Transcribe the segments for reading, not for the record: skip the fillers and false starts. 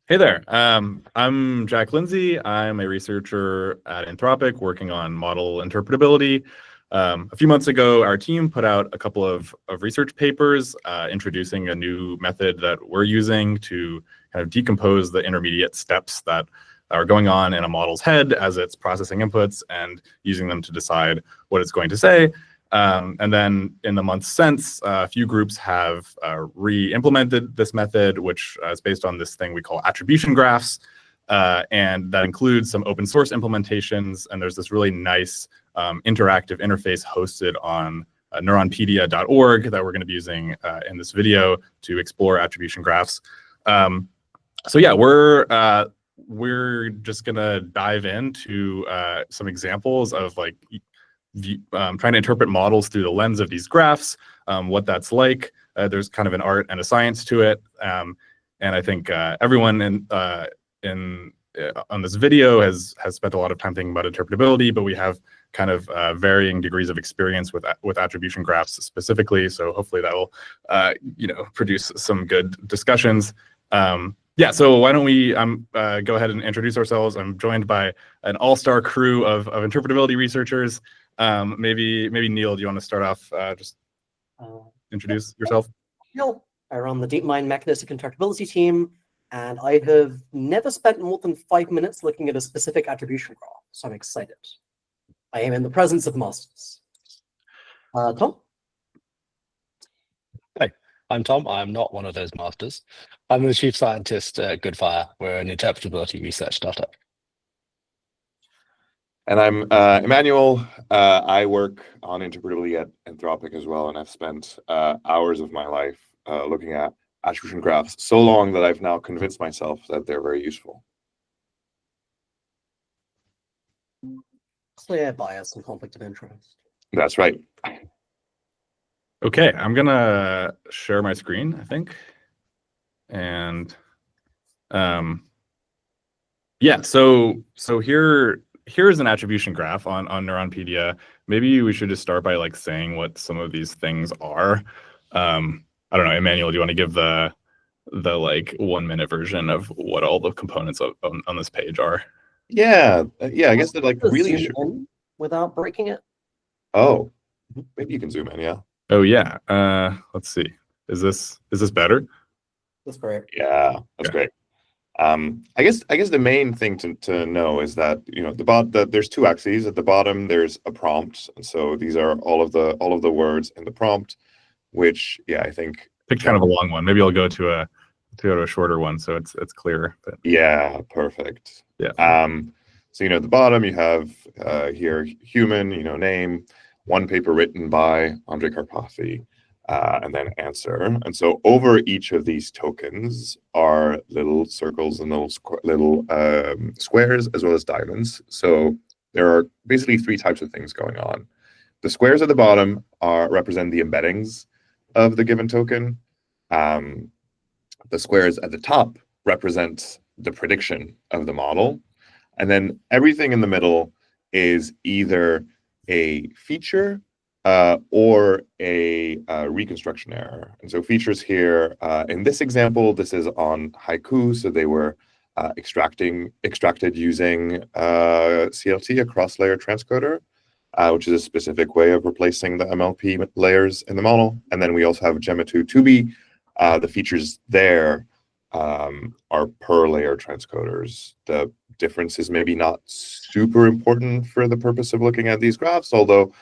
Hey there. I'm Jack Lindsey. I'm a researcher at Anthropic working on model interpretability. A few months ago, our team put out a couple of research papers introducing a new method that we're using to kind of decompose the intermediate steps that are going on in a model's head as it's processing inputs and using them to decide what it's going to say. And then in the months since, a few groups have re-implemented this method, which is based on this thing we call attribution graphs. And that includes some open source implementations. And there's this really nice interactive interface hosted on neuronpedia.org that we're going to be using in this video to explore attribution graphs. So yeah, we're just going to dive into some examples of like trying to interpret models through the lens of these graphs, what that's like. There's kind of an art and a science to it. And I think everyone on this video has spent a lot of time thinking about interpretability, but we have kind of varying degrees of experience with attribution graphs specifically. So hopefully that will produce some good discussions. Yeah, so why don't we go ahead and introduce ourselves. I'm joined by an all-star crew of interpretability researchers. Maybe Neel, do you want to start off? Just introduce yourself. Neel, I run the DeepMind mechanistic interpretability team, and I have never spent more than 5 minutes looking at a specific attribution graph, so I'm excited. I am in the presence of masters. Tom? Hey, I'm Tom. I'm not one of those masters. I'm the chief scientist at Goodfire. We're an interpretability research startup. And I'm Emmanuel. I work on interpretability at Anthropic as well, and I've spent hours of my life looking at attribution graphs, so long that I've now convinced myself that they're very useful. Clear bias and conflict of interest. That's right. Okay, I'm gonna share my screen, I think. And yeah, so here's an attribution graph on Neuronpedia. Maybe we should just start by like saying what some of these things are. I don't know, Emmanuel, do you want to give the like 1 minute version of what all the components on this page are? Yeah, I guess they're like really zoom without breaking it. Oh, maybe you can zoom in, yeah. Oh yeah. Let's see. Is this better? That's great. Yeah, that's great. I guess the main thing to know is that there's two axes. At the bottom there's a prompt, and so these are all of the words in the prompt, which I think picked kind of a long one. Maybe I'll go to a shorter one so it's clearer. But yeah, perfect. Yeah. So at the bottom you have here human, name, one paper written by Andrei Karpathy. And then answer. And so over each of these tokens are little circles and little squares as well as diamonds. So there are basically three types of things going on. The squares at the bottom represent the embeddings of the given token. The squares at the top represent the prediction of the model. And then everything in the middle is either a feature or a reconstruction error. And so features here, in this example, this is on Haiku. So they were extracted using CLT, a cross-layer transcoder, which is a specific way of replacing the MLP layers in the model. And then we also have Gemma 2 2B. The features there are per-layer transcoders. The difference is maybe not super important for the purpose of looking at these graphs, although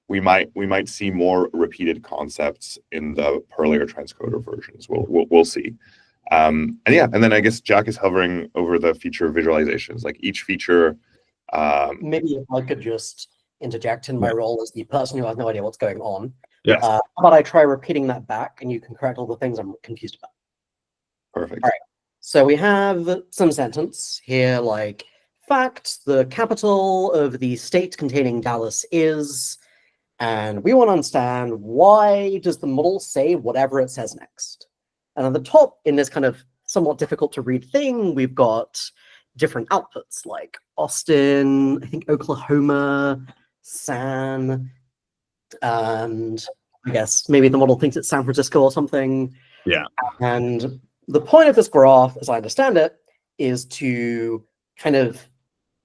we might see more repeated concepts in the per-layer transcoder versions. We'll see. And then I guess Jack is hovering over the feature visualizations. Like each feature. Maybe if I could just interject in my role as the person who has no idea what's going on. Yes. How about I try repeating that back, and you can correct all the things I'm confused about. Perfect. All right. So we have some sentence here, like fact: the capital of the state containing Dallas is. And we want to understand, why does the model say whatever it says next? And at the top, in this kind of somewhat difficult to read thing, we've got different outputs like Austin, I think Oklahoma, San, and I guess maybe the model thinks it's San Francisco or something. Yeah. And the point of this graph, as I understand it, is to kind of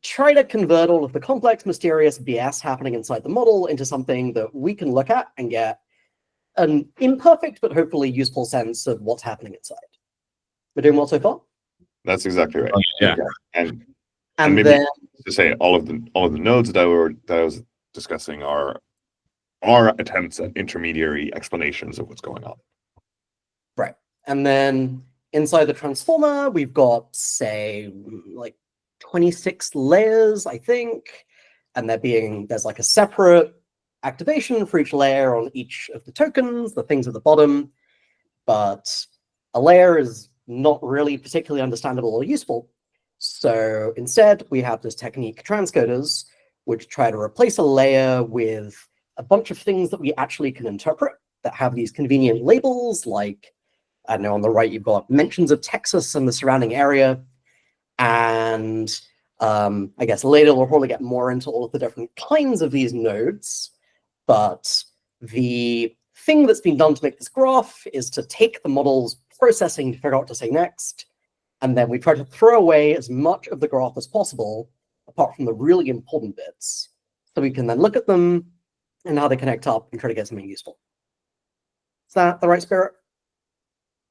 try to convert all of the complex, mysterious BS happening inside the model into something that we can look at and get an imperfect but hopefully useful sense of what's happening inside. We're doing well so far? That's exactly right. Yeah. And And maybe then, to say all of the nodes that I was discussing are attempts at intermediary explanations of what's going on. right. And then inside the transformer, we've got, say, like 26 layers, I think. And there's like a separate activation for each layer on each of the tokens, the things at the bottom. But a layer is not really particularly understandable or useful. So instead, we have this technique, transcoders, which try to replace a layer with a bunch of things that we actually can interpret that have these convenient labels, like, I don't know, on the right, you've got mentions of Texas and the surrounding area. And I guess later we'll probably get more into all of the different kinds of these nodes. But the thing that's been done to make this graph is to take the model's processing to figure out what to say next. And then we try to throw away as much of the graph as possible, apart from the really important bits, so we can then look at them and how they connect up and try to get something useful. Is that the right spirit?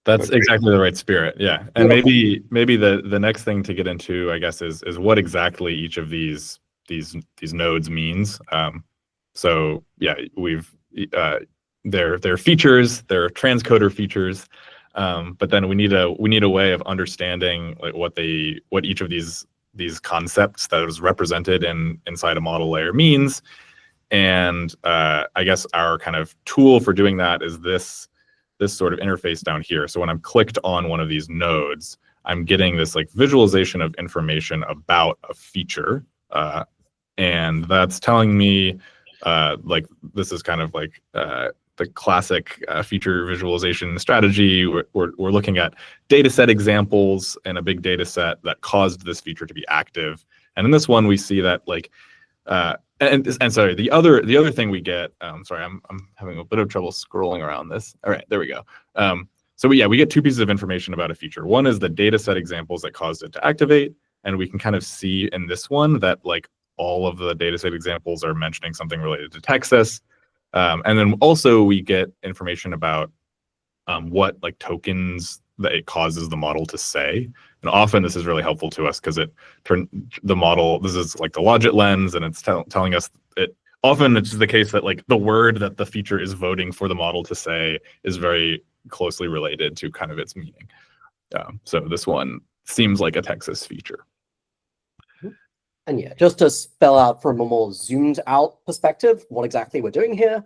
That's exactly the right spirit. Yeah. And maybe the next thing to get into, I guess, is what exactly each of these nodes means. So yeah, they're features, they're transcoder features. But then we need a way of understanding like what each of these concepts that is represented inside a model layer means. And I guess our kind of tool for doing that is this sort of interface down here. So when I'm clicked on one of these nodes, I'm getting this like visualization of information about a feature, and that's telling me like this is kind of like the classic feature visualization strategy. We're looking at data set examples and a big data set that caused this feature to be active. And in this one, we see that like, and sorry, the other thing we get, sorry, I'm having a bit of trouble scrolling around this. All right, there we go. So we get two pieces of information about a feature. One is the data set examples that caused it to activate. And we can kind of see in this one that like all of the data set examples are mentioning something related to Texas. And then also we get information about what like tokens that it causes the model to say. And often this is really helpful to us because the model, this is like the logit lens, and it's telling us often it's the case that like the word that the feature is voting for the model to say is very closely related to kind of its meaning. So this one seems like a Texas feature. And yeah, just to spell out from a more zoomed out perspective what exactly we're doing here,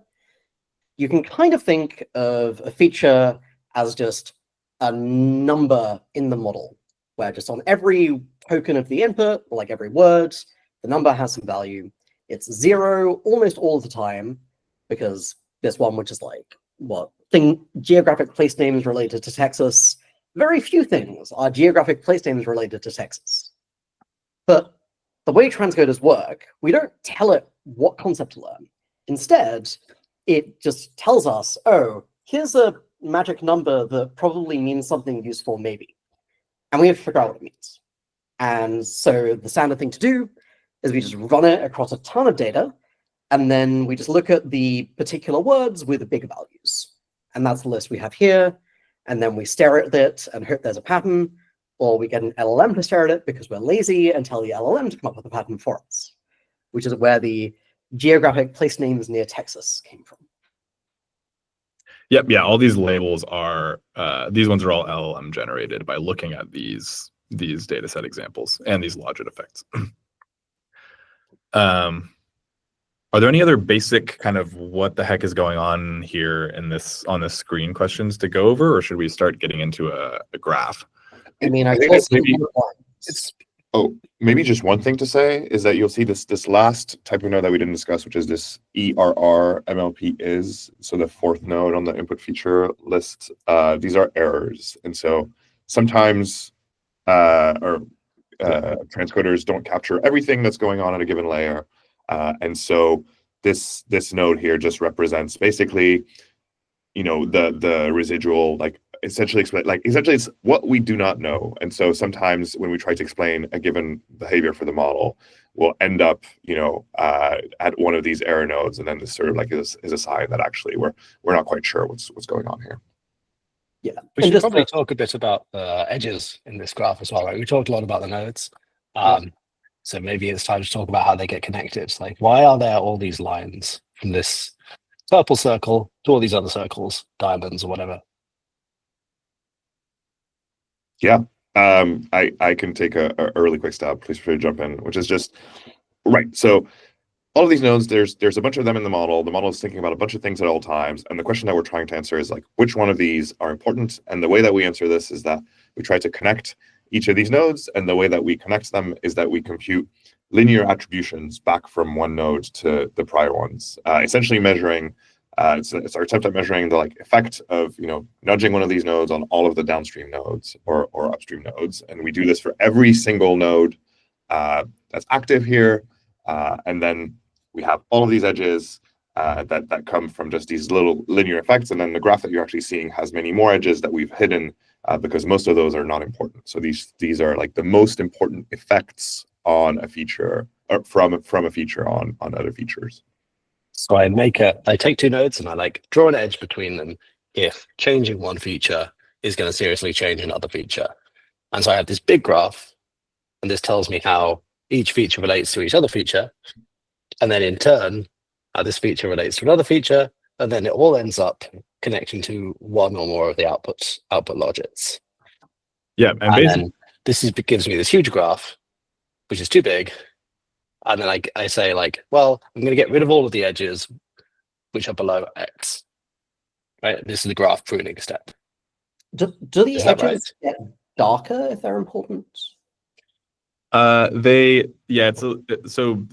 you can kind of think of a feature as just a number in the model, where just on every token of the input, or like every word, the number has some value. It's 0 almost all of the time, because this one, which is like, geographic place names related to Texas, very few things are geographic place names related to Texas. But the way transcoders work, we don't tell it what concept to learn. Instead, it just tells us, oh, here's a magic number that probably means something useful, maybe. And we have to figure out what it means. And so the standard thing to do is we just run it across a ton of data, and then we just look at the particular words with the big values. And that's the list we have here. And then we stare at it and hope there's a pattern, or we get an LLM to stare at it because we're lazy and tell the LLM to come up with a pattern for us, which is where the geographic place names near Texas came from. Yep, yeah, all these labels are, these ones are all LLM generated by looking at these data set examples and these logit effects. Are there any other basic kind of what the heck is going on here on this screen questions to go over, or should we start getting into a graph? I mean, I think guess maybe maybe just one thing to say is that you'll see this last type of node that we didn't discuss, which is this ERR MLP is. So the fourth node on the input feature list, these are errors. And so sometimes transcoders don't capture everything that's going on at a given layer. And so this node here just represents basically, the residual like essentially explain, like essentially it's what we do not know. And so sometimes when we try to explain a given behavior for the model, we'll end up, at one of these error nodes, and then this sort of like is a sign that actually we're not quite sure what's going on here. Yeah, We and should just probably talk a bit about the edges in this graph as well, right? We talked a lot about the nodes. So maybe it's time to talk about how they get connected. Like, why are there all these lines from this purple circle to all these other circles, diamonds or whatever? Yeah, I can take a really quick stab. Please feel free to jump in, which is just right. So all of these nodes, there's a bunch of them in the model. The model is thinking about a bunch of things at all times. And the question that we're trying to answer is like, which one of these are important? And the way that we answer this is that we try to connect each of these nodes. And the way that we connect them is that we compute linear attributions back from one node to the prior ones, essentially measuring, it's our attempt at measuring the like effect of, nudging one of these nodes on all of the downstream nodes or upstream nodes. And we do this for every single node that's active here. And then we have all of these edges that come from just these little linear effects. And then the graph that you're actually seeing has many more edges that we've hidden because most of those are not important. So these are like the most important effects on a feature or from a feature on other features. So I take two nodes and I like draw an edge between them if changing one feature is going to seriously change another feature. And so I have this big graph, and this tells me how each feature relates to each other feature. And then in turn, how this feature relates to another feature. And then it all ends up connecting to one or more of the output logics. Yeah, and basically, then gives me this huge graph, which is too big. And then I say like, well, I'm going to get rid of all of the edges which are below X. Right? This is the graph pruning step. Do the Is that edges get darker if they're important? so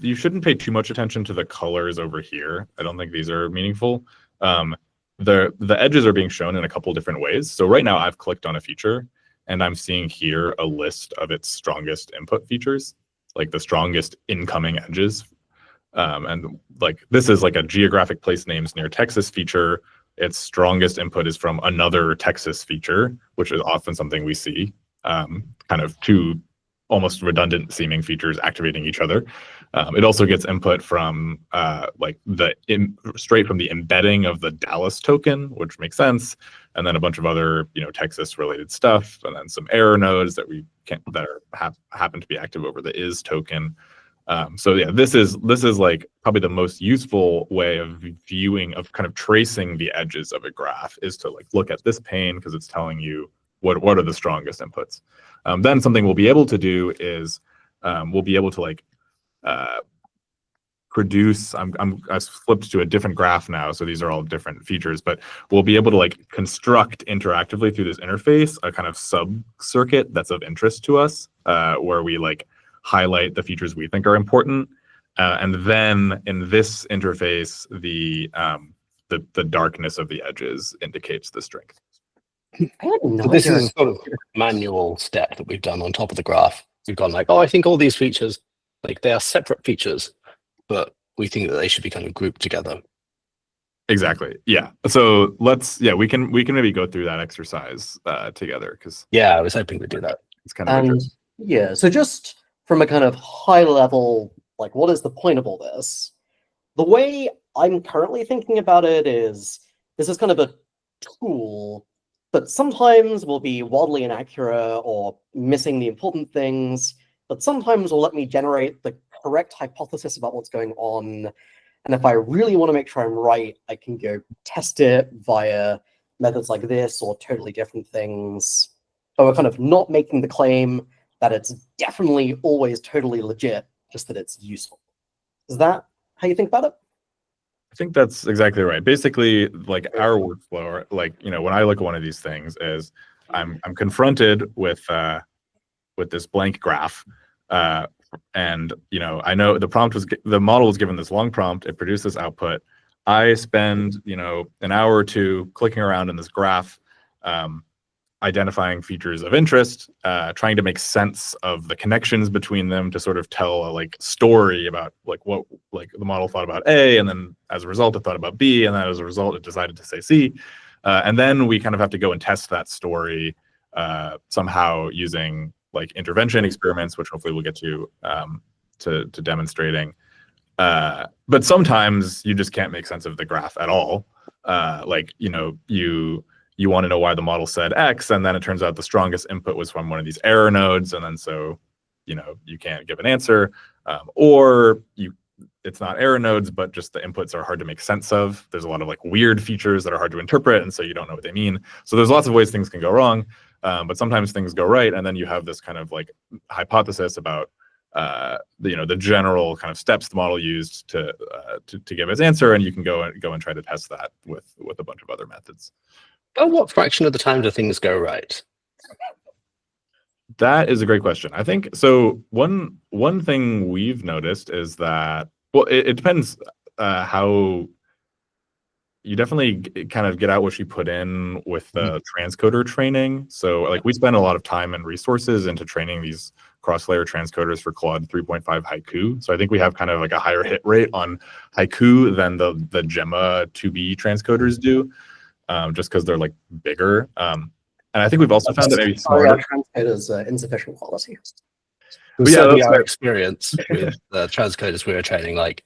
you shouldn't pay too much attention to the colors over here. I don't think these are meaningful. The edges are being shown in a couple different ways. So right now I've clicked on a feature and I'm seeing here a list of its strongest input features, like the strongest incoming edges. And like this is like a geographic place names near Texas feature. Its strongest input is from another Texas feature, which is often something we see, kind of two almost redundant seeming features activating each other. It also gets input from straight from the embedding of the Dallas token, which makes sense, and then a bunch of other Texas related stuff, and then some error nodes that happen to be active over the is token. So yeah, this is like probably the most useful way of kind of tracing the edges of a graph is to like look at this pane because it's telling you what are the strongest inputs. Then something we'll be able to do is we'll be able to like produce. I've flipped to a different graph now, so these are all different features. But we'll be able to like construct interactively through this interface a kind of sub circuit that's of interest to us, where we like highlight the features we think are important, and then in this interface, the darkness of the edges indicates the strength. So this is a sort of manual step that we've done on top of the graph. We've gone like, I think all these features, like they are separate features, but we think that they should be kind of grouped together. Exactly. Yeah. So we can maybe go through that exercise together because I was hoping to do that. It's kind of interesting. Yeah. So just from a kind of high level, like what is the point of all this? The way I'm currently thinking about it is this is kind of a tool, but sometimes will be wildly inaccurate or missing the important things, but sometimes will let me generate the correct hypothesis about what's going on. And if I really want to make sure I'm right, I can go test it via methods like this or totally different things. But we're kind of not making the claim that it's definitely always totally legit, just that it's useful. Is that how you think about it? I think that's exactly right. Basically, like our workflow, like when I look at one of these things, is I'm confronted with this blank graph, and I know the model was given this long prompt. It produced this output. I spend an hour or two clicking around in this graph, identifying features of interest, trying to make sense of the connections between them to sort of tell a story about what the model thought about A, and then as a result it thought about B, and then as a result it decided to say C. And then we kind of have to go and test that story somehow using like intervention experiments, which hopefully we'll get to demonstrating. But sometimes you just can't make sense of the graph at all. Like, you know, you want to know why the model said X, and then it turns out the strongest input was from one of these error nodes, and then so, you know, you can't give an answer, or it's not error nodes, but just the inputs are hard to make sense of. There's a lot of like weird features that are hard to interpret, and so you don't know what they mean. So there's lots of ways things can go wrong, but sometimes things go right, and then you have this kind of like hypothesis about the general kind of steps the model used to give its answer, and you can go and try to test that with a bunch of other methods. But what fraction of the time do things go right? That is a great question. I think so. One thing we've noticed is that, well, it depends how you definitely kind of get out what you put in with the transcoder training. So like we spend a lot of time and resources into training these cross-layer transcoders for Claude 3.5 Haiku. So I think we have kind of like a higher hit rate on Haiku than the Gemma 2B transcoders do, just because they're like bigger. And I think we've also found that maybe smarter transcoders insufficient quality. But yeah, certainly that's our right. experience with the transcoders we were training, like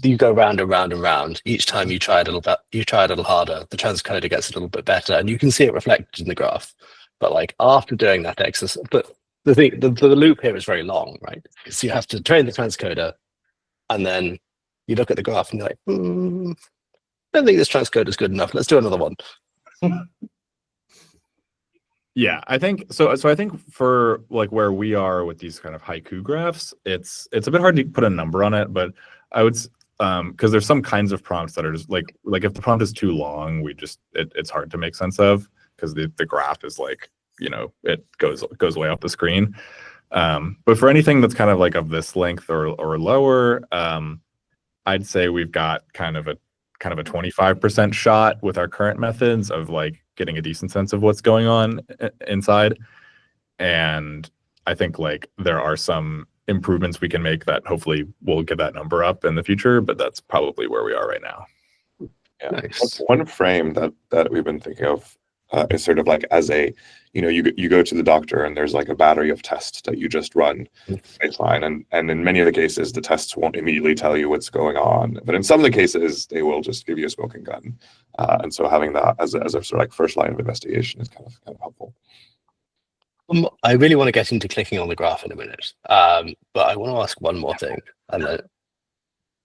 you go round and round and round. Each time you try a little harder, the transcoder gets a little bit better, and you can see it reflected in the graph. But like after doing that exercise, but the loop here is very long, right? Because you have to train the transcoder, and then you look at the graph and you're like, I don't think this transcoder is good enough. Let's do another one. Yeah, I think so. So I think for like where we are with these kind of Haiku graphs, it's a bit hard to put a number on it, but I would because there's some kinds of prompts that are just like if the prompt is too long, it's hard to make sense of because the graph is like, you know, it goes way off the screen. But for anything that's kind of like of this length or lower, I'd say we've got kind of a 25% shot with our current methods of like getting a decent sense of what's going on inside. And I think like there are some improvements we can make that hopefully will get that number up in the future, but that's probably where we are right now. Yeah. Nice. One frame that we've been thinking of is sort of like as a, you know, you go to the doctor and there's like a battery of tests that you just run baseline, and in many of the cases the tests won't immediately tell you what's going on, but in some of the cases they will just give you a smoking gun, and so having that as a sort of like first line of investigation is kind of helpful. I really want to get into clicking on the graph in a minute, but I want to ask one more thing. And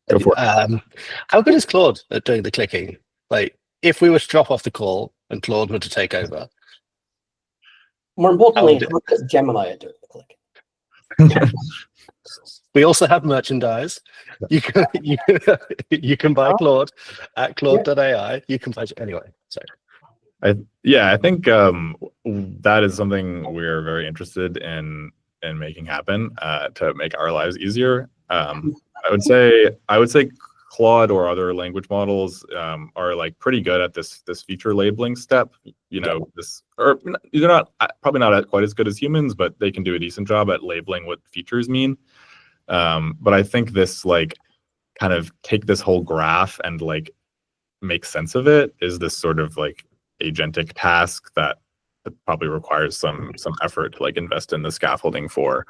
Go for it. How good is Claude at doing the clicking? Like, if we were to drop off the call and Claude were to take over, More importantly, How how does Gemini do the click? we also have merchandise. You can buy Claude at Claude.ai. You can buy anyway. So. I think that is something we're very interested in making happen to make our lives easier. I would say Claude or other language models are like pretty good at this feature labeling step. You know, they're not probably not quite as good as humans, but they can do a decent job at labeling what features mean. But I think this like kind of take this whole graph and like make sense of it is this sort of like agentic task that probably requires some effort to like invest in the scaffolding for.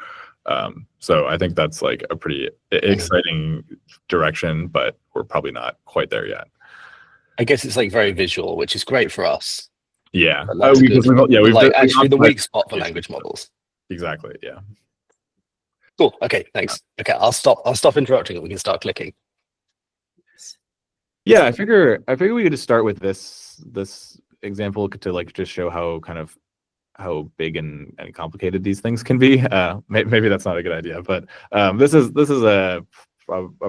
So I think that's like a pretty exciting direction, but we're probably not quite there yet. I guess it's like very visual, which is great for us. Yeah. We've actually the weak spot for language models. Exactly. Yeah. Cool. Okay. Thanks. Okay. I'll stop interrupting and we can start clicking. Yeah. I figure we could just start with this example to like just show how big and complicated these things can be. Maybe that's not a good idea, but this is a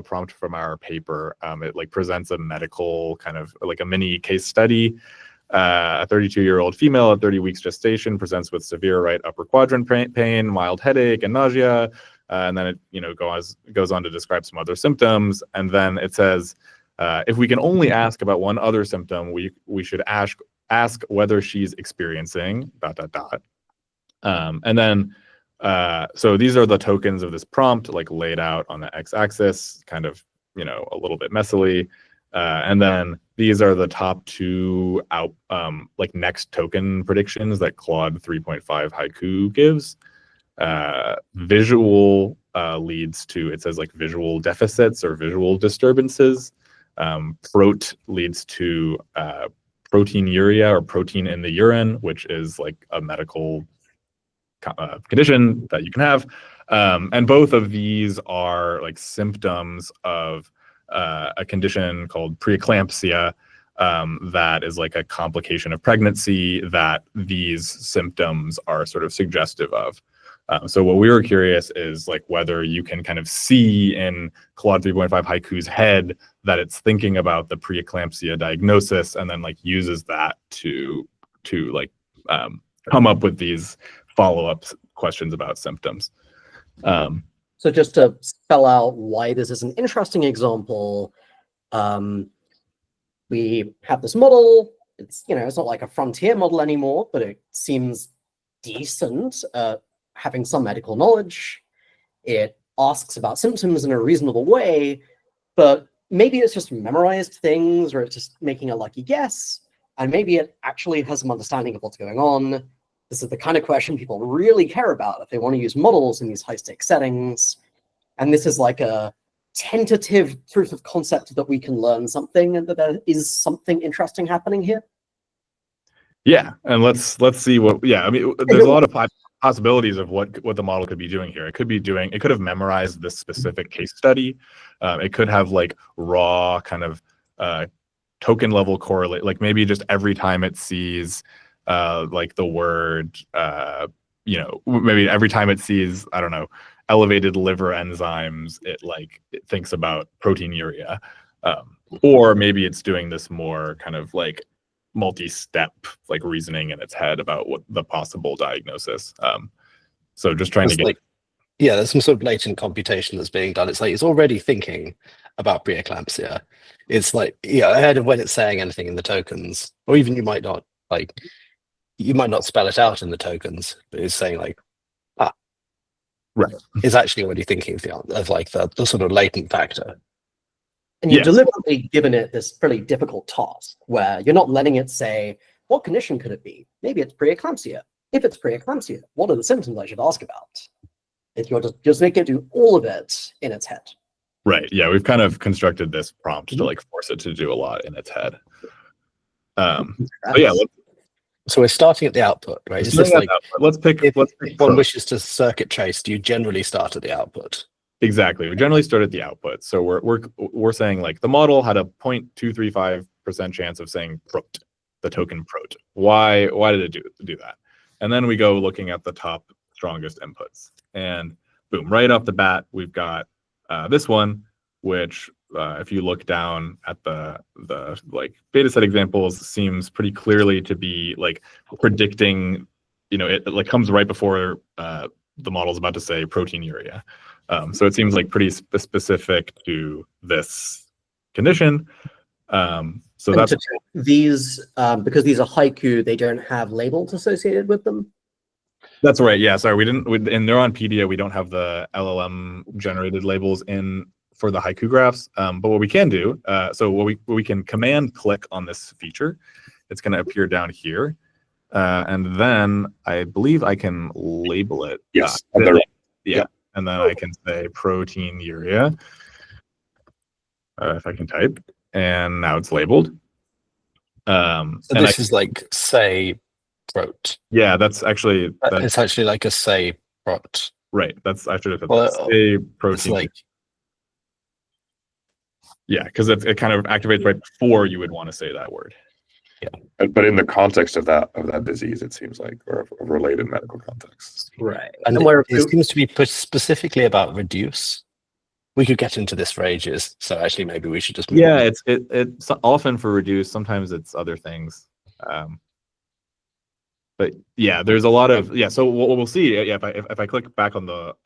prompt from our paper. It like presents a medical kind of like a mini case study. A 32-year-old female at 30 weeks gestation presents with severe right upper quadrant pain, mild headache, and nausea. And then it goes on to describe some other symptoms. And then it says, if we can only ask about one other symptom, we should ask whether she's experiencing ... And then, so these are the tokens of this prompt, like laid out on the x-axis, kind of, you know, a little bit messily. And then these are the top two like next token predictions that Claude 3.5 Haiku gives. Visual leads to, it says like visual deficits or visual disturbances. Prot leads to proteinuria or protein in the urine, which is like a medical condition that you can have. And both of these are like symptoms of a condition called preeclampsia that is like a complication of pregnancy that these symptoms are sort of suggestive of. So what we were curious is like whether you can kind of see in Claude 3.5 Haiku's head that it's thinking about the preeclampsia diagnosis and then like uses that to like come up with these follow-up questions about symptoms. So just to spell out why this is an interesting example, we have this model. It's, you know, it's not like a frontier model anymore, but it seems decent at having some medical knowledge. It asks about symptoms in a reasonable way, but maybe it's just memorized things, or it's just making a lucky guess, and maybe it actually has some understanding of what's going on. This is the kind of question people really care about if they want to use models in these high-stakes settings. And this is like a tentative proof of concept that we can learn something and that there is something interesting happening here. Yeah, and let's see what. Yeah, I mean, there's a lot of possibilities of what the model could be doing here. It could have memorized this specific case study. It could have like raw kind of token level correlate, like maybe just every time it sees like the word, you know, maybe every time it sees, I don't know, elevated liver enzymes, it thinks about proteinuria. Or maybe it's doing this more kind of like multi-step like reasoning in its head about what the possible diagnosis. So just trying to get there's some sort of latent computation that's being done. It's like it's already thinking about preeclampsia. It's like, yeah, ahead of when it's saying anything in the tokens, or even you might not spell it out in the tokens, but it's saying like, right, it's actually already thinking of like the sort of latent factor. And you've deliberately given it this pretty difficult task where you're not letting it say, what condition could it be? Maybe it's preeclampsia. If it's preeclampsia, what are the symptoms I should ask about? If you're just make it do all of it in its head. Right. Yeah, we've kind of constructed this prompt to like force it to do a lot in its head. So we're starting at the output, right? It's just like let's pick if one wishes to circuit trace, do you generally start at the output? Exactly. We generally start at the output. So we're saying like the model had a 0.235% chance of saying prot, the token prot. Why did it do that? And then we go looking at the top strongest inputs. And boom, right off the bat, we've got this one, which if you look down at the like beta set examples, seems pretty clearly to be like predicting, you know, it like comes right before the model's about to say proteinuria. So it seems like pretty specific to this condition. So that's these because these are haiku, they don't have labels associated with them. That's right. Yeah. Sorry, in Neuronpedia we don't have the LLM generated labels in for the haiku graphs. But what we can do, so what we can command click on this feature. It's going to appear down here, and then I believe I can label it. Yes. Yeah. And then I can say proteinuria, if I can type, and now it's labeled. So this is like say prot. Yeah, that's actually it's actually like a say prot. Right. That's actually say protein. Like, yeah, because it kind of activates right before you would want to say that word. Yeah, but in the context of that disease, it seems like, or a related medical context. Right. And it seems to be specifically about reduce. We could get into this for ages, so actually maybe we should just move on. It's often for reduce. Sometimes it's other things. But yeah, there's a lot of So what we'll see, if I click back on the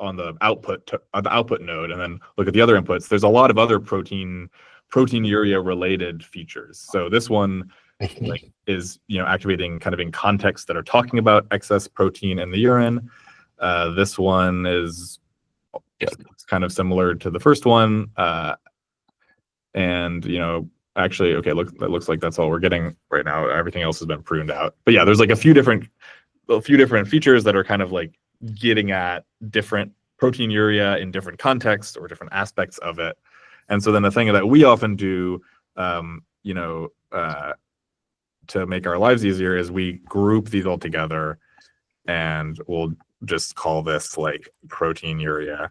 output node and then look at the other inputs, there's a lot of other proteinuria related features. So this one is activating kind of in contexts that are talking about excess protein in the urine. This one is kind of similar to the first one, and actually, okay, that looks like that's all we're getting right now. Everything else has been pruned out. But yeah, there's like a few different features that are kind of like getting at different proteinuria in different contexts or different aspects of it. And so then the thing that we often do, to make our lives easier is we group these all together, and we'll just call this like proteinuria,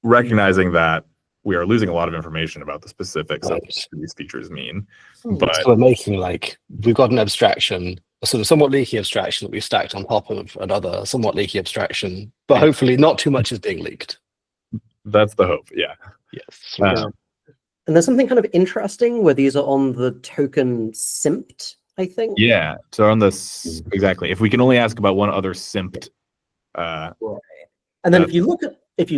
recognizing that we are losing a lot of information about the specifics of what these features mean. But so we're making we've got an abstraction, a sort of somewhat leaky abstraction that we've stacked on top of another somewhat leaky abstraction, but hopefully not too much is being leaked. That's the hope, yeah. Yes. And there's something kind of interesting where these are on the token simped, I think. Yeah, so on this, exactly. If we can only ask about one other simped. Right. And then if you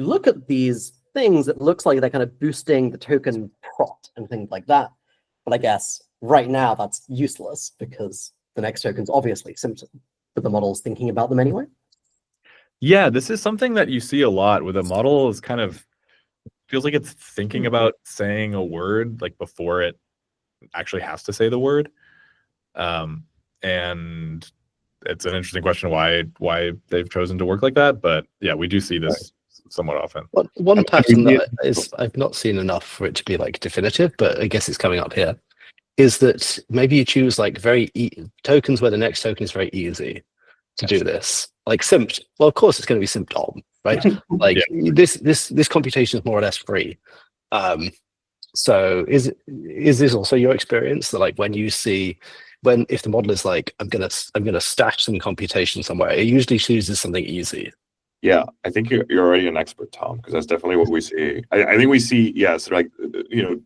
look at these things, it looks like they're kind of boosting the token prot and things like that. But I guess right now that's useless because the next token's obviously simped, but the model's thinking about them anyway. Yeah, this is something that you see a lot with a model is kind of feels like it's thinking about saying a word like before it actually has to say the word. And it's an interesting question why they've chosen to work like that. But yeah, we do see this somewhat often. One pattern that I've not seen enough for it to be like definitive, but I guess it's coming up here, is that maybe you choose like tokens where the next token is very easy to do this. Like simped, well, of course it's going to be simped on, right? Like this computation is more or less free. So is this also your experience that like if the model is like I'm gonna stash some computation somewhere, it usually chooses something easy? Yeah, I think you're already an expert, Tom, because that's definitely what we see. I think we see, sort of like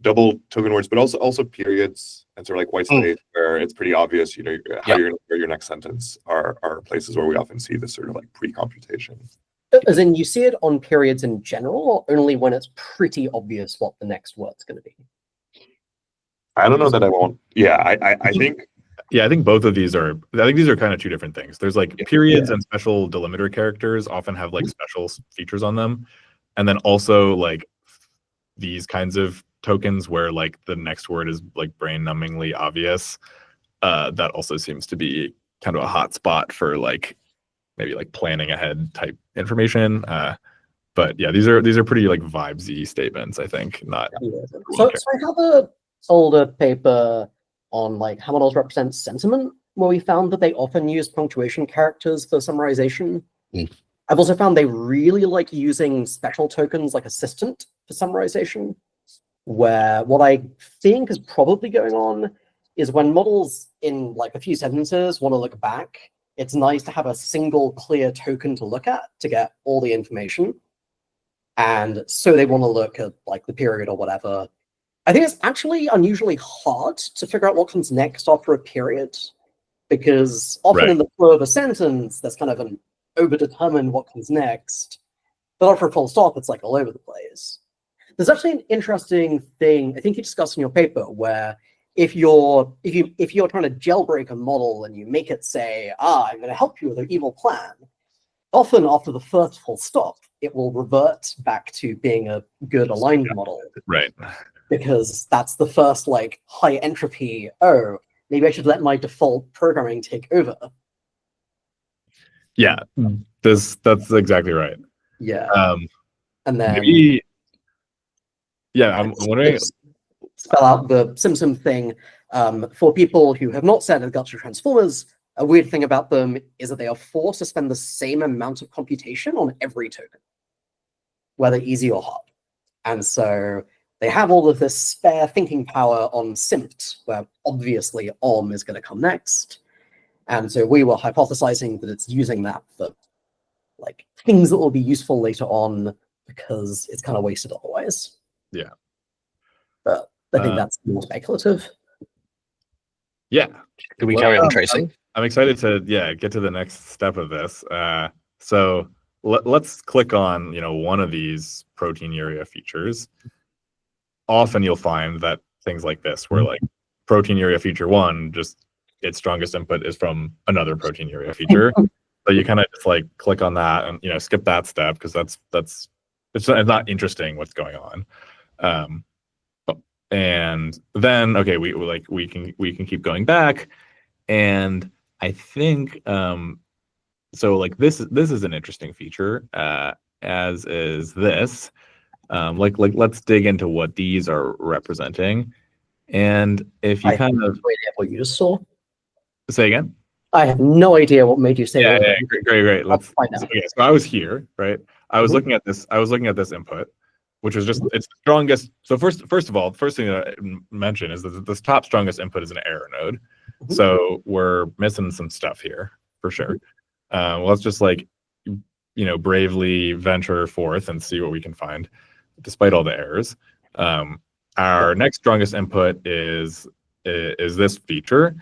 double token words, but also periods and sort of like white space where it's pretty obvious, how you're gonna where your next sentence are places where we often see this sort of like pre-computation. As in, you see it on periods in general, or only when it's pretty obvious what the next word's going to be? I don't know that I won't. Yeah, I think. Yeah, I think both of these are. I think these are kind of two different things. There's like periods and special delimiter characters often have like special features on them, and then also like these kinds of tokens where like the next word is like brain-numbingly obvious. That also seems to be kind of a hot spot for like maybe like planning ahead type information. But yeah, these are pretty like vibesy statements, I think. Not. So I have a older paper on like how models represent sentiment, where we found that they often use punctuation characters for summarization. I've also found they really like using special tokens like assistant for summarization, where what I think is probably going on is when models in like a few sentences want to look back, it's nice to have a single clear token to look at to get all the information. And so they want to look at like the period or whatever. I think it's actually unusually hard to figure out what comes next after a period, because often in the flow of a sentence, there's kind of an overdetermined what comes next. But after a full stop, it's like all over the place. There's actually an interesting thing I think you discussed in your paper where if you're trying to jailbreak a model and you make it say, I'm going to help you with an evil plan, often after the first full stop, it will revert back to being a good aligned model. Right. Because that's the first like high entropy, maybe I should let my default programming take over. Yeah, that's exactly right. Yeah. And then maybe, I'm wondering, spell out the Sim thing. For people who have not said Guts or Transformers, a weird thing about them is that they are forced to spend the same amount of computation on every token, whether easy or hard. And so they have all of this spare thinking power on simped, where obviously OM is going to come next. And so we were hypothesizing that it's using that for like things that will be useful later on, because it's kind of wasted otherwise. Yeah. But I think that's more speculative. Yeah. Can we carry on tracing? I'm excited to get to the next step of this. So let's click on one of these proteinuria features. Often you'll find that things like this, where like proteinuria feature 1, just its strongest input is from another proteinuria feature. So you kind of just like click on that and skip that step because it's not interesting what's going on. And then, okay, we can keep going back. And I think so like this is an interesting feature, as is this. Like let's dig into what these are representing. And if you I kind have of no idea what you just saw. say again. I have no idea what made you say Yeah, that. yeah, great. Let's find out. okay, so I was here, right? I was Mhm. looking at this input, which was just it's the strongest. So first of all, the first thing that I mention is that this top strongest input is an error node. Mhm. So we're missing some stuff here for sure. Let's just like bravely venture forth and see what we can find, despite all the errors. Our next strongest input is this feature.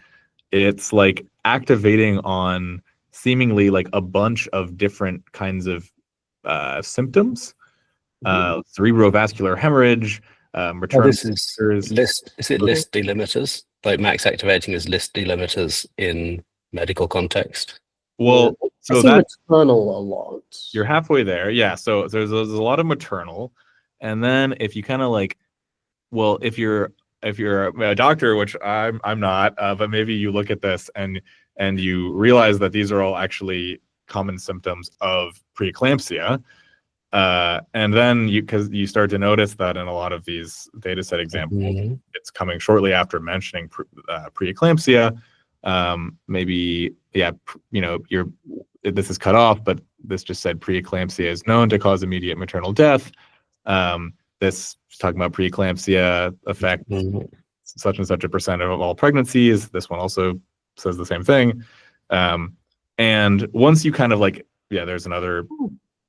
It's like activating on seemingly like a bunch of different kinds of symptoms. Cerebrovascular hemorrhage, return This is features. list. Is it list delimiters? Like max activating is list delimiters in medical context. Well, I so see that's maternal a lot. you're halfway there. Yeah. So there's a lot of maternal, and then if you kind of like, well, if you're a doctor, which I'm not, but maybe you look at this and you realize that these are all actually common symptoms of preeclampsia. And then because you start to notice that in a lot of these data set examples, it's coming shortly after mentioning preeclampsia. Maybe, yeah, this is cut off, but this just said preeclampsia is known to cause immediate maternal death. This is talking about preeclampsia affect such and such a percent of all pregnancies. This one also says the same thing. And once you kind of like, yeah, there's another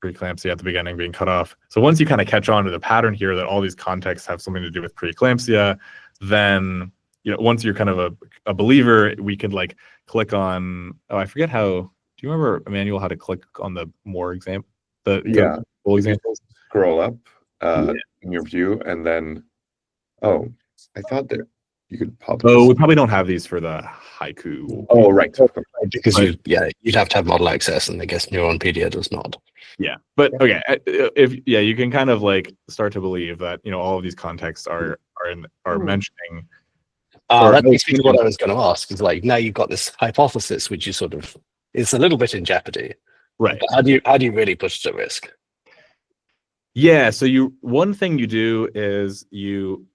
preeclampsia at the beginning being cut off. So once you kind of catch on to the pattern here that all these contexts have something to do with preeclampsia, then once you're kind of a believer, we could like click on, I forget how, do you remember, Emmanuel, how to click on the more example, the full examples? Scroll up in your view, and then I thought that you could pop. Oh, we probably don't have these for the haiku. Oh, right. Because you'd have to have model access, and I guess Neuronpedia does not. Yeah, but okay, you can kind of like start to believe that all of these contexts are mentioning. That makes me what I was going to ask is like now you've got this hypothesis, which is sort of it's a little bit in jeopardy, right? But how do you really push it at risk? Yeah, so one thing you do is you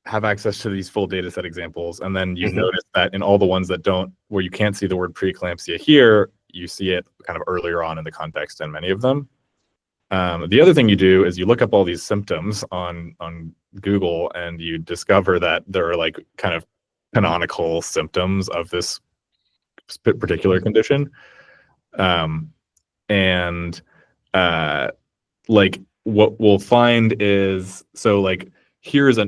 have access to these full data set examples, and then you notice that in all the ones that don't, where you can't see the word preeclampsia here, you see it kind of earlier on in the context in many of them. The other thing you do is you look up all these symptoms on Google, and you discover that there are like kind of canonical symptoms of this particular condition. Like what we'll find is, so like here's a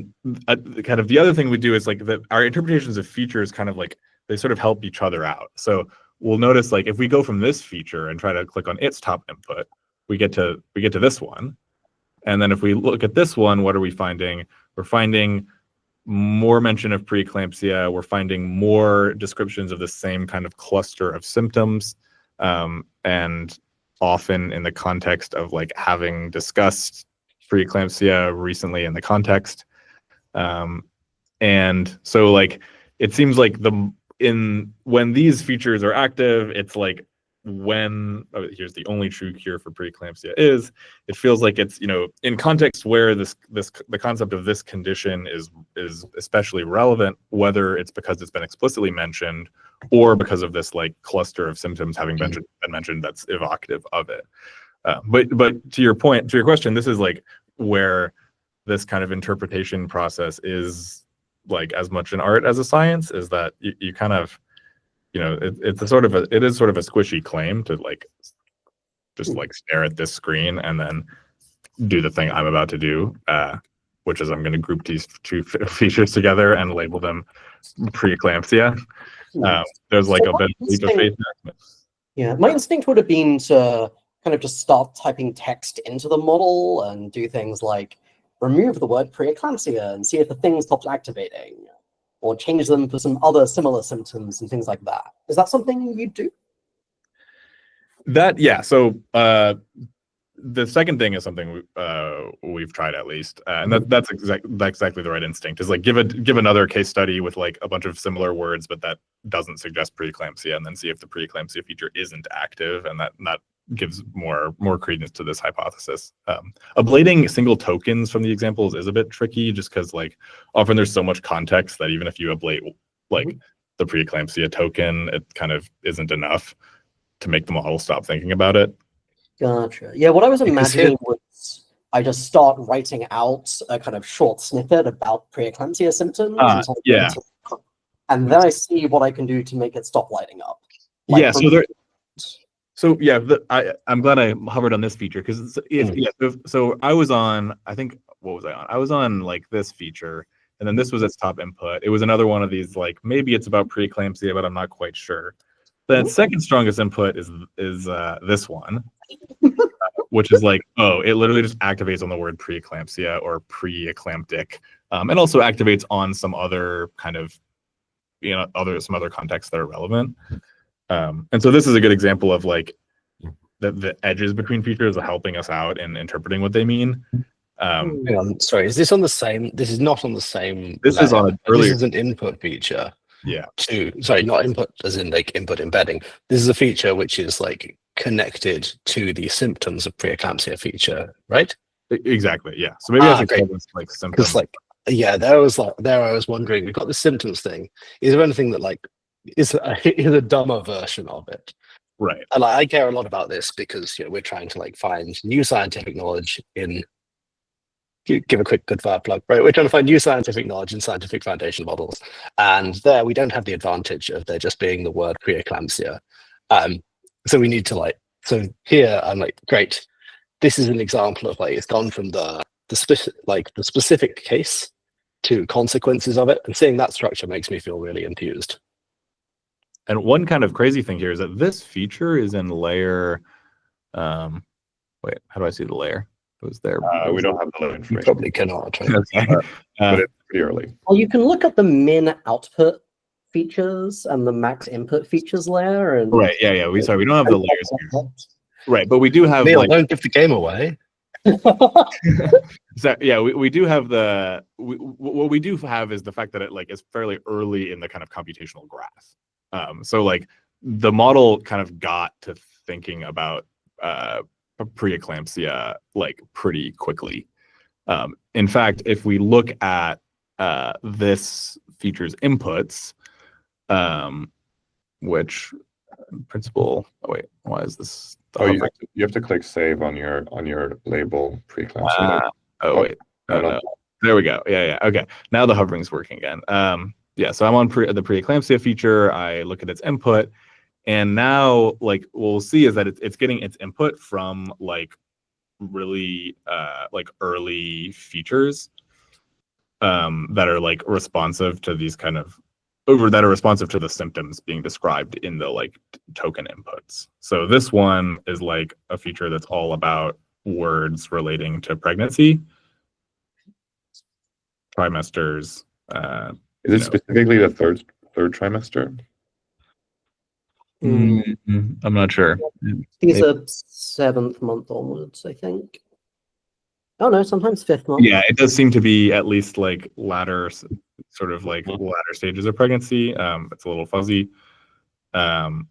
kind of the other thing we do is like that our interpretations of features kind of like they sort of help each other out. So we'll notice like if we go from this feature and try to click on its top input, we get to this one. And then if we look at this one, what are we finding? We're finding more mention of preeclampsia. We're finding more descriptions of the same kind of cluster of symptoms, and often in the context of like having discussed preeclampsia recently in the context. And so like it seems like when these features are active, it's like here's the only true cure for preeclampsia is, it feels like it's in context where the concept of this condition is especially relevant, whether it's because it's been explicitly mentioned or because of this like cluster of symptoms having been mentioned that's evocative of it. But to your question, this is like where this kind of interpretation process is like as much an art as a science, is that you kind of it is sort of a squishy claim to like just like stare at this screen and then do the thing I'm about to do, which is I'm going to group these two features together and label them preeclampsia. There's like a bit of leap of faith there. Yeah, my instinct would have been to kind of just start typing text into the model and do things like remove the word preeclampsia and see if the thing stops activating, or change them for some other similar symptoms and things like that. Is that something you do? Yeah. So the second thing is something we've tried at least, and that's exactly the right instinct. Is like give another case study with like a bunch of similar words, but that doesn't suggest preeclampsia, and then see if the preeclampsia feature isn't active, and that gives more credence to this hypothesis. Ablating single tokens from the examples is a bit tricky, just because like often there's so much context that even if you ablate like the preeclampsia token, it kind of isn't enough to make the model stop thinking about it. Gotcha. Yeah, what I was Because imagining was I just start writing out a kind of short snippet about preeclampsia symptoms. Yeah. And then I see what I can do to make it stop lighting up. Yeah, I'm glad I hovered on this feature because so I was on, I think, what was I on? I was on like this feature, and then this was its top input. It was another one of these like maybe it's about preeclampsia, but I'm not quite sure. The second strongest input is this one, which is like, oh, it literally just activates on the word preeclampsia or pre-eclamptic, and also activates on some other kind of, some other contexts that are relevant. And so this is a good example of like the edges between features are helping us out in interpreting what they mean. Hang on, sorry, is this on the same? This is not on the same. This is on an earlier. This is an input feature. Yeah. Sorry, not input as in like input embedding. This is a feature which is like connected to the symptoms of preeclampsia feature, right? Exactly. Yeah. So maybe I should call this like symptoms. Because like, yeah, I was wondering. We've got the symptoms thing. Is there anything that like is a dumber version of it? Right. And I care a lot about this because we're trying to like find new scientific knowledge in. Give a quick Goodfire plug, right? We're trying to find new scientific knowledge in scientific foundation models, and there we don't have the advantage of there just being the word preeclampsia. So we need to like. So here I'm like, great. This is an example of like it's gone from the specific case to consequences of it, and seeing that structure makes me feel really enthused. And one kind of crazy thing here is that this feature is in layer. Wait, how do I see the layer? It was there. We don't have the layer You information, probably cannot. Right? Okay. but it's pretty early. Well, you can look at the min output features and the max input features layer. And Right. Yeah. We don't have the layers here. Right, but we do have. Neel, don't give the game away. So yeah, we do have the. What we do have is the fact that it like is fairly early in the kind of computational graph. So like the model kind of got to thinking about preeclampsia like pretty quickly. In fact, if we look at this feature's inputs, which in principle, oh wait, why is this? You have to click save on your label preeclampsia. No. There we go. Yeah. Okay. Now the hovering's working again. Yeah. So I'm on the preeclampsia feature. I look at its input. And now, like, what we'll see is that it's getting its input from like really like early features that are like responsive to these kind of that are responsive to the symptoms being described in the like token inputs. So this one is like a feature that's all about words relating to pregnancy, trimesters. Is it specifically the third trimester? I'm not sure. These are 7th month onwards, I think. Oh no, sometimes 5th month. Yeah, it does seem to be at least like latter stages of pregnancy. It's a little fuzzy. Then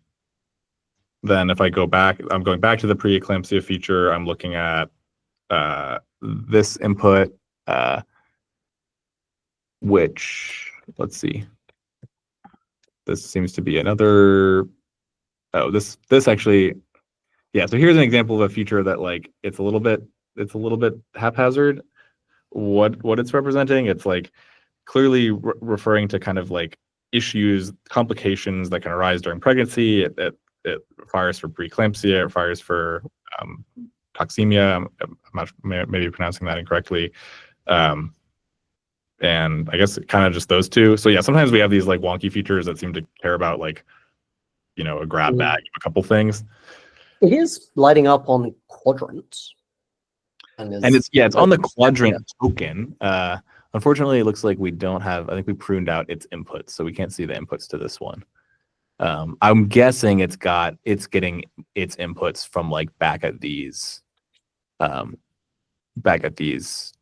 if I go back, I'm going back to the preeclampsia feature. I'm looking at this input, which let's see. This seems to be another. Oh, this actually, yeah. So here's an example of a feature that like it's a little bit haphazard. What it's representing, it's like clearly referring to kind of like issues, complications that can arise during pregnancy. It fires for preeclampsia. It fires for toxemia. I'm not maybe pronouncing that incorrectly. And I guess kind of just those two. So yeah, sometimes we have these like wonky features that seem to care about like, a grab bag of a couple things. It is lighting up on quadrants. And it's on the quadrant token. Unfortunately, it looks like we don't have, I think we pruned out its inputs, so we can't see the inputs to this one. I'm guessing it's getting its inputs from like back at these back at these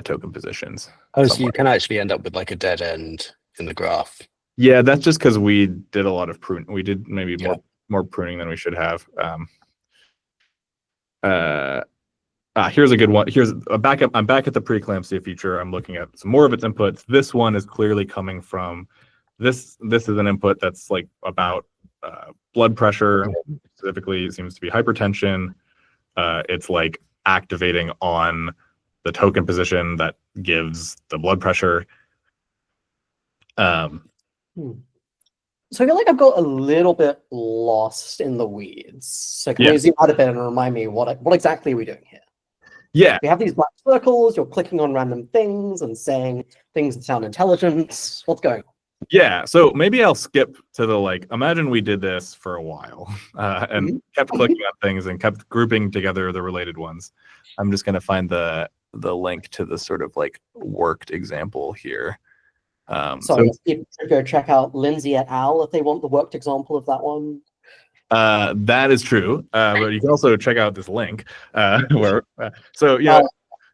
token positions. Oh, so somewhere. you can actually end up with like a dead end in the graph. Yeah, that's just because we did a lot of pruning. We did maybe Yeah. more pruning than we should have. Here's a good one. Here's a backup. I'm back at the preeclampsia feature. I'm looking at some more of its inputs. This one is clearly coming from this. This is an input that's like about blood pressure. Specifically, it seems to be hypertension. It's like activating on the token position that gives the blood pressure. So I feel like I've got a little bit lost in the weeds. So can we zoom out a bit and remind me what exactly are we doing here? Yeah. We have these black circles, you're clicking on random things and saying things that sound intelligent. What's going on? Yeah, so maybe I'll skip to the like, imagine we did this for a while and kept clicking on things and kept grouping together the related ones. I'm just going to find the link to the sort of like worked example here. So people should go check out Lindsey et al. If they want the worked example of that one. That is true, but you can also check out this link where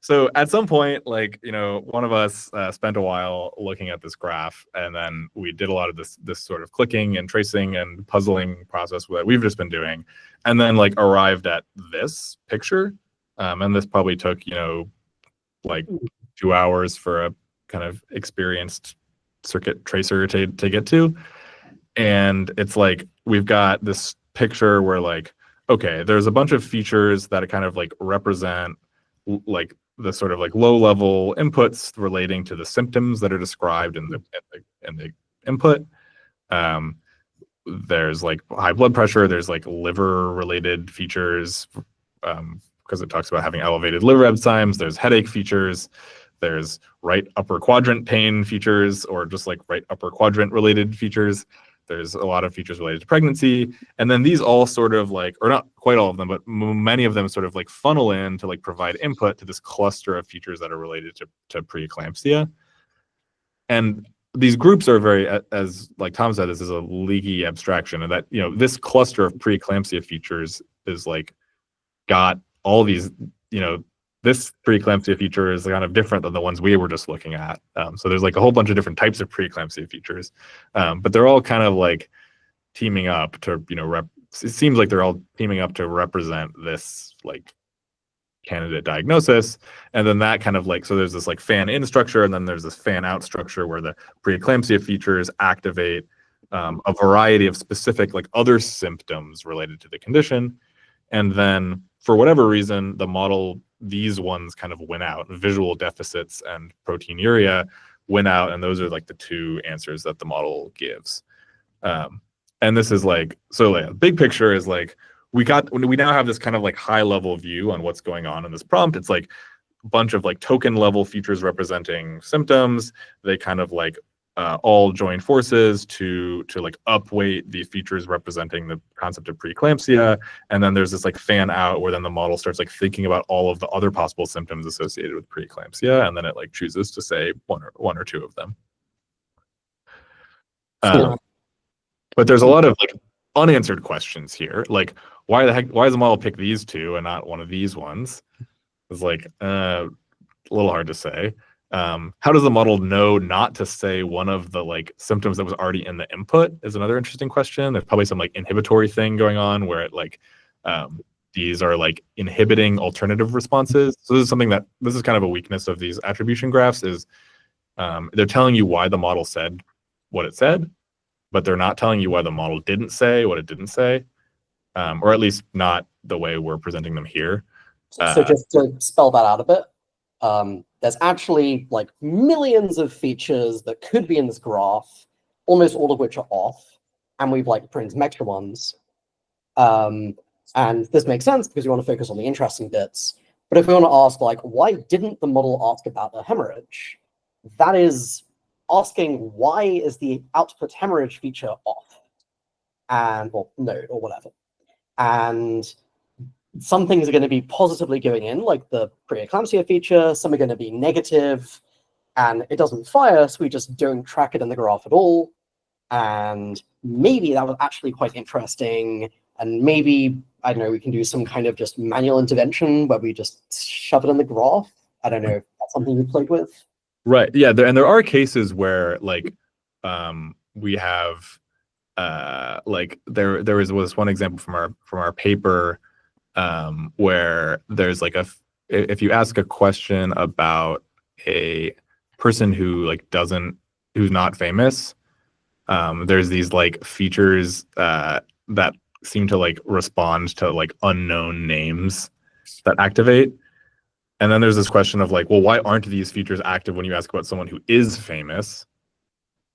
so at some point, like, one of us spent a while looking at this graph, and then we did a lot of this sort of clicking and tracing and puzzling process that we've just been doing, and then like arrived at this picture, and this probably took like 2 hours for a kind of experienced circuit tracer to get to. And it's like we've got this picture where like, okay, there's a bunch of features that kind of like represent like the sort of like low level inputs relating to the symptoms that are described in the input. There's like high blood pressure, there's like liver related features because it talks about having elevated liver enzymes. There's headache features, there's right upper quadrant pain features, or just like right upper quadrant related features. There's a lot of features related to pregnancy. And then these all sort of like, or not quite all of them, but many of them sort of like funnel in to like provide input to this cluster of features that are related to preeclampsia. And these groups are very, as like Tom said, this is a leaky abstraction, and that, this cluster of preeclampsia features is like got all these, this preeclampsia feature is kind of different than the ones we were just looking at. So there's like a whole bunch of different types of preeclampsia features, but they're all kind of like teaming up to, it seems like they're all teaming up to represent this like candidate diagnosis. And then that kind of like, so there's this like fan in structure, and then there's this fan out structure where the preeclampsia features activate a variety of specific like other symptoms related to the condition. And then for whatever reason, the model, these ones kind of win out. Visual deficits and proteinuria win out, and those are like the two answers that the model gives. And this is like, so like, big picture is like, we now have this kind of like high level view on what's going on in this prompt. It's like a bunch of like token level features representing symptoms. They kind of like all join forces to like upweight the features representing the concept of preeclampsia. And then there's this like fan out where then the model starts like thinking about all of the other possible symptoms associated with preeclampsia, and then it like chooses to say one or two of them. But there's a lot of like unanswered questions here, like why does the model pick these two and not one of these ones? It's like a little hard to say. How does the model know not to say one of the like symptoms that was already in the input is another interesting question. There's probably some like inhibitory thing going on where it like these are like inhibiting alternative responses. So this is kind of a weakness of these attribution graphs is they're telling you why the model said what it said, but they're not telling you why the model didn't say what it didn't say, or at least not the way we're presenting them here. So just to spell that out a bit, there's actually like millions of features that could be in this graph, almost all of which are off, and we've like printed some extra ones. And this makes sense because we want to focus on the interesting bits. But if we want to ask like, why didn't the model ask about the hemorrhage? That is asking why is the output hemorrhage feature off? And, well, node or whatever. And some things are going to be positively going in, like the preeclampsia feature. Some are going to be negative, and it doesn't fire, so we just don't track it in the graph at all. And maybe that was actually quite interesting, and maybe I don't know, we can do some kind of just manual intervention where we just shove it in the graph. I don't know if that's something you played with. Right. Yeah. And there are cases where like we have like there was one example from our paper where there's like if you ask a question about a person who like who's not famous, there's these like features that seem to like respond to like unknown names that activate. And then there's this question of like, well, why aren't these features active when you ask about someone who is famous?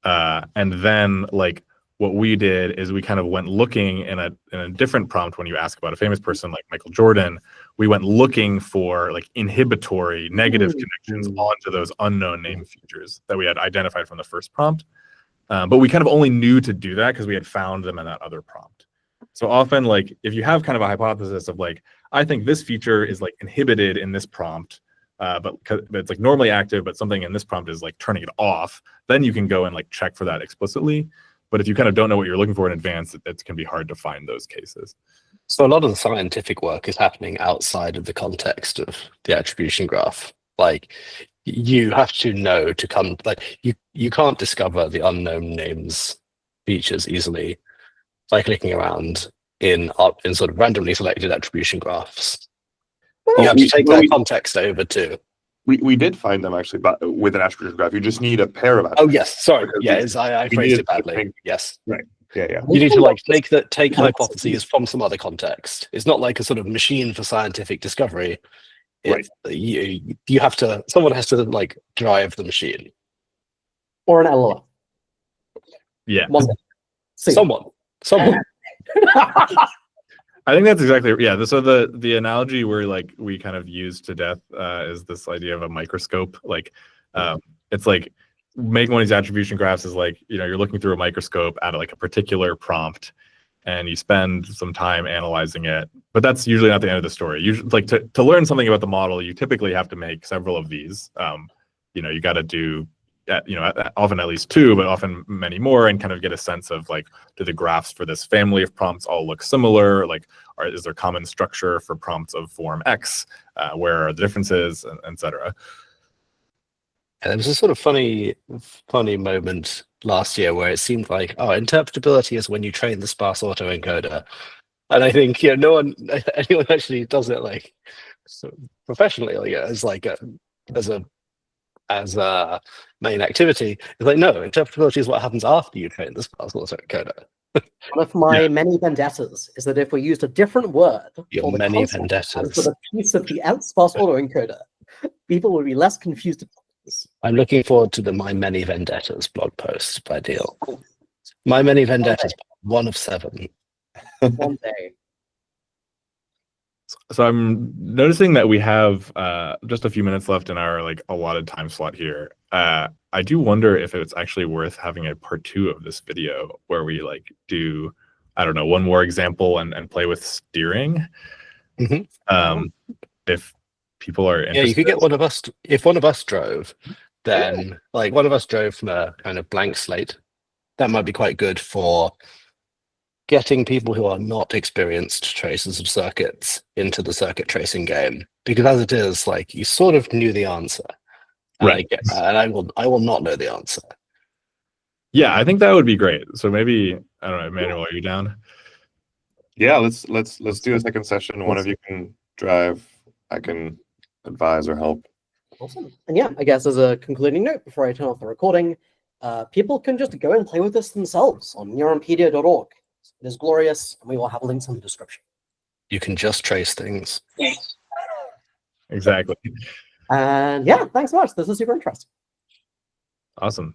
And then like what we did is we kind of went looking in a different prompt when you ask about a famous person like Michael Jordan. We went looking for like inhibitory negative connections onto those unknown name features that we had identified from the first prompt. But we kind of only knew to do that because we had found them in that other prompt. So often, like if you have kind of a hypothesis of like, I think this feature is like inhibited in this prompt, but it's like normally active, but something in this prompt is like turning it off, then you can go and like check for that explicitly. But if you kind of don't know what you're looking for in advance, it can be hard to find those cases. So a lot of the scientific work is happening outside of the context of the attribution graph. Like you have to know to come, like you can't discover the unknown names features easily by clicking around in sort of randomly selected attribution graphs. You have to take that context over too. We did find them actually, but with an attribution graph, you just need a pair of attributes. Oh yes, sorry. Yeah, I phrased it badly. Yes. Right. Yeah. You need to like take hypotheses from some other context. It's not like a sort of machine for scientific discovery. Right. You have to. Someone has to like drive the machine. Or an LLM. Yeah. Someone. I think that's exactly So the analogy we kind of use to death is this idea of a microscope. Like it's like making one of these attribution graphs is like, you're looking through a microscope at like a particular prompt and you spend some time analyzing it. But that's usually not the end of the story. Usually, like to learn something about the model, you typically have to make several of these. You got to do often at least two, but often many more, and kind of get a sense of like, do the graphs for this family of prompts all look similar? Like, is there common structure for prompts of form X? Where are the differences, et cetera? And there was a sort of funny moment last year where it seemed like, interpretability is when you train the sparse autoencoder. And I think anyone actually does it like professionally, like as a main activity. It's like, no, interpretability is what happens after you train the sparse autoencoder. One of my many vendettas is that if we used a different word for the many concept vendettas and for the piece of the sparse autoencoder, people would be less confused about this. I'm looking forward to the My Many Vendettas blog post by Neel. My Many Vendettas, one of 7. One day. So I'm noticing that we have just a few minutes left in our like allotted time slot here. I do wonder if it's actually worth having a part 2 of this video where we like do, I don't know, one more example and play with steering. If people are interested. Yeah, you could get one of us. If one of us drove, then like one of us drove from a kind of blank slate. That might be quite good for getting people who are not experienced tracers of circuits into the circuit tracing game, because as it is, like you sort of knew the answer, right? And I will not know the answer. Yeah, I think that would be great. So maybe, I don't know, Emmanuel, are you down? Yeah, let's do a second session. One of you can drive. I can advise or help. Awesome. And yeah, I guess as a concluding note before I turn off the recording, people can just go and play with this themselves on neuronpedia.org. It is glorious, and we will have links in the description. You can just trace things. Exactly. And yeah, thanks so much. This is super interesting. Awesome.